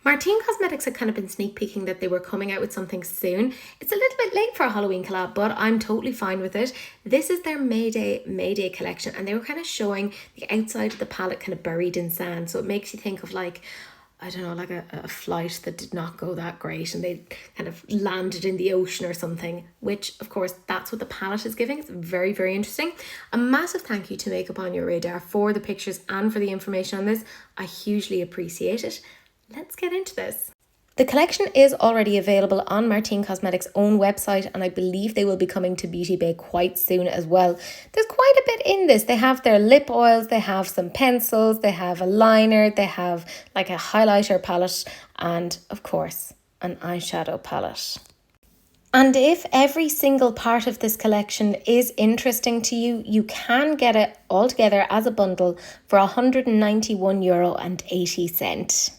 Martine Cosmetics had kind of been sneak peeking that they were coming out with something soon. It's a little bit late for a Halloween collab, but I'm totally fine with it. This is their Mayday collection, and they were kind of showing the outside of the palette kind of buried in sand. So it makes you think of like, I don't know, like a flight that did not go that great and they kind of landed in the ocean or something, which of course that's what the palette is giving. It's very, very interesting. A massive thank you to Makeup on Your Radar for the pictures and for the information on this. I hugely appreciate it. Let's get into this. The collection is already available on Martine Cosmetics' own website, and I believe they will be coming to Beauty Bay quite soon as well. There's quite a bit in this. They have their lip oils, they have some pencils, they have a liner, they have like a highlighter palette, and of course, an eyeshadow palette. And if every single part of this collection is interesting to you, you can get it all together as a bundle for €191.80.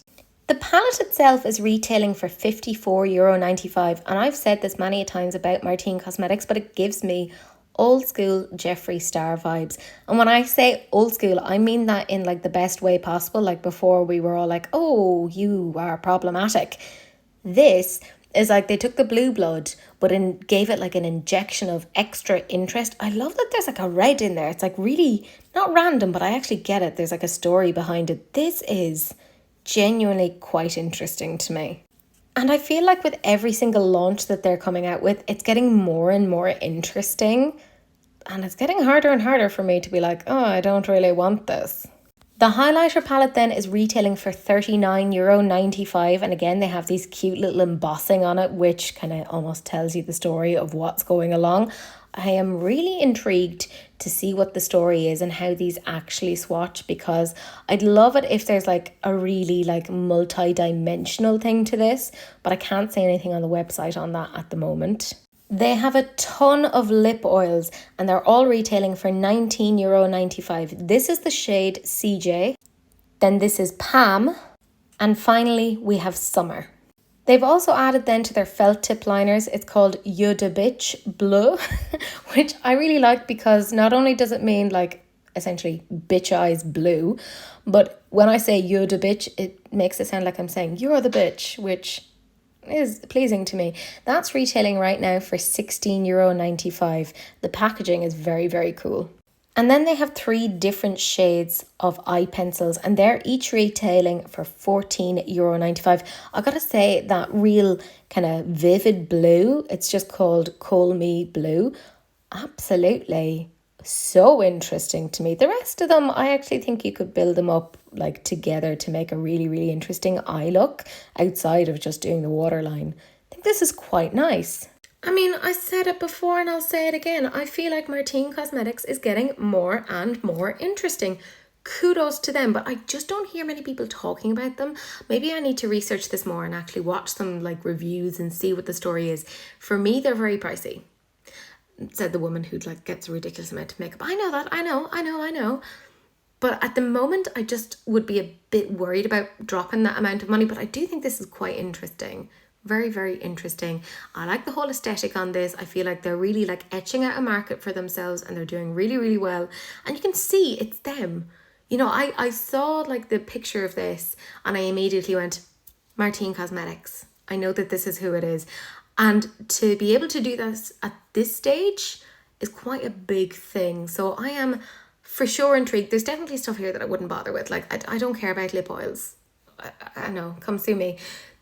The palette itself is retailing for €54.95, and I've said this many times about Martine Cosmetics, but it gives me old school Jeffree Star vibes. And when I say old school, I mean that in like the best way possible, like before we were all like, oh, you are problematic. This is like they took the blue blood but gave it like an injection of extra interest. I love that there's like a red in there. It's like really not random, but I actually get it. There's like a story behind it. This is genuinely quite interesting to me. And I feel like with every single launch that they're coming out with, it's getting more and more interesting. And it's getting harder and harder for me to be like, oh, I don't really want this. The highlighter palette then is retailing for €39.95. And again, they have these cute little embossing on it, which kind of almost tells you the story of what's going along. I am really intrigued to see what the story is and how these actually swatch, because I'd love it if there's like a really like multi-dimensional thing to this, but I can't say anything on the website on that at the moment. They have a ton of lip oils and they're all retailing for €19.95. This is the shade CJ, then this is Pam, and finally we have Summer. They've also added then to their felt tip liners, it's called Eau de Bitch Bleu, which I really like because not only does it mean like essentially bitch eyes blue, but when I say Eau de Bitch, it makes it sound like I'm saying you're the bitch, which is pleasing to me. That's retailing right now for €16.95. The packaging is very, very cool. And then they have 3 different shades of eye pencils and they're each retailing for €14.95. I gotta say that real kind of vivid blue, it's just called Call Me Blue. Absolutely so interesting to me. The rest of them, I actually think you could build them up like together to make a really, really interesting eye look outside of just doing the waterline. I think this is quite nice. I mean, I said it before and I'll say it again. I feel like Martine Cosmetics is getting more and more interesting. Kudos to them, but I just don't hear many people talking about them. Maybe I need to research this more and actually watch some like reviews and see what the story is. For me, they're very pricey, said the woman who like gets a ridiculous amount of makeup. I know that, I know. But at the moment, I just would be a bit worried about dropping that amount of money, but I do think this is quite interesting. Very, very interesting. I like the whole aesthetic on this. I feel like they're really like etching out a market for themselves and they're doing really, really well. And you can see it's them. You know, I saw like the picture of this and I immediately went, Martine Cosmetics. I know that this is who it is. And to be able to do this at this stage is quite a big thing. So I am for sure intrigued. There's definitely stuff here that I wouldn't bother with. Like I don't care about lip oils. I know, come sue me.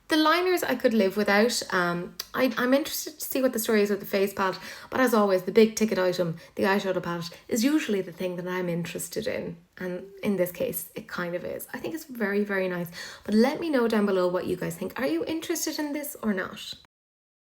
The liners I could live without. I'm interested to see what the story is with the face palette. But as always, the big ticket item, the eyeshadow palette, is usually the thing that I'm interested in. And in this case, it kind of is. I think it's very, very nice. But let me know down below what you guys think. Are you interested in this or not?